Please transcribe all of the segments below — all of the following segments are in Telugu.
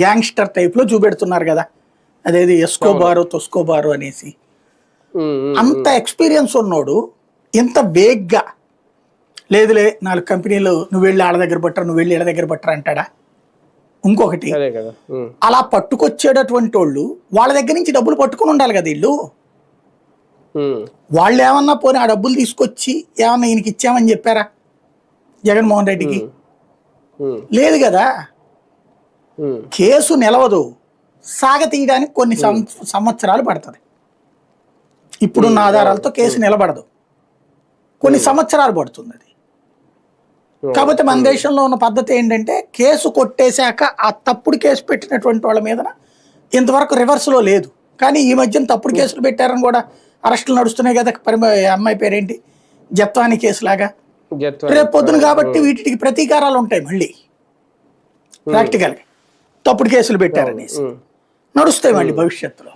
గ్యాంగ్స్టర్ టైప్లో చూపెడుతున్నారు కదా, అదేది ఎస్కోబారు తొస్కోబారు అనేసి. అంత ఎక్స్పీరియన్స్ ఉన్నోడు ఇంత వేగ్గా లేదులే 4 కంపెనీలు నువ్వు వెళ్ళి ఆళ్ళ దగ్గర పట్టరా, నువ్వు వెళ్ళి ఇళ్ళ దగ్గర పట్టరా అంటాడా? ఇంకొకటి అలా పట్టుకొచ్చేటటువంటి వాళ్ళు వాళ్ళ దగ్గర నుంచి డబ్బులు పట్టుకుని ఉండాలి కదా వీళ్ళు. వాళ్ళు ఏమన్నా పోనీ ఆ డబ్బులు తీసుకొచ్చి ఏమన్నా ఈయనకి ఇచ్చామని చెప్పారా జగన్మోహన్ రెడ్డికి? లేదు కదా. కేసు నిలవదు, సాగతీయడానికి కొన్ని సంవత్సరాలు పడుతుంది. ఇప్పుడున్న ఆధారాలతో కేసు నిలబడదు, కొన్ని సంవత్సరాలు పడుతుంది అది. కాకపోతే మన దేశంలో ఉన్న పద్ధతి ఏంటంటే కేసు కొట్టేశాక ఆ తప్పుడు కేసు పెట్టినటువంటి వాళ్ళ మీద ఇంతవరకు రివర్స్లో లేదు. కానీ ఈ మధ్యన తప్పుడు కేసులు పెట్టారని కూడా అరెస్టులు నడుస్తున్నాయి కదా. అమ్మాయి పేరేంటి, జత్వాని కేసులాగా. రేపు పొద్దున కాబట్టి వీటికి ప్రతీకారాలు ఉంటాయి మళ్ళీ. ప్రాక్టికల్గా తప్పుడు కేసులు పెట్టారనేసి నడుస్తాయి మళ్ళీ భవిష్యత్తులో.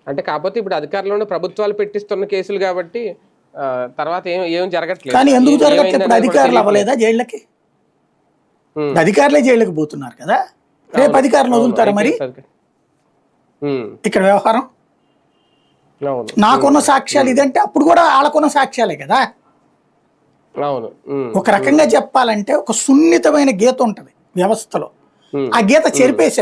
అంటే కాకపోతే ఇప్పుడు అధికారంలో ప్రభుత్వాలు పెట్టిస్తున్న కేసులు కాబట్టి తర్వాత ఏం జరగట్లేదు. కానీ ఎందుకు జరగట్లేదు? ఇప్పుడు అధికారులు అవ్వలేదా జైళ్ళకి? అధికారులే జైళ్ళకి పోతున్నారు కదా. రేపు అధికారులు వదులుతారా మరి? ఇక్కడ వ్యవహారం నాకున్న సాక్ష్యాలు ఇదంటే అప్పుడు కూడా వాళ్ళకున్న సాక్ష్యాలే కదా. ఒక రకంగా చెప్పాలంటే ఒక సున్నితమైన గీత ఉంటది వ్యవస్థలో, ఆ గీత చెరిపేశారు.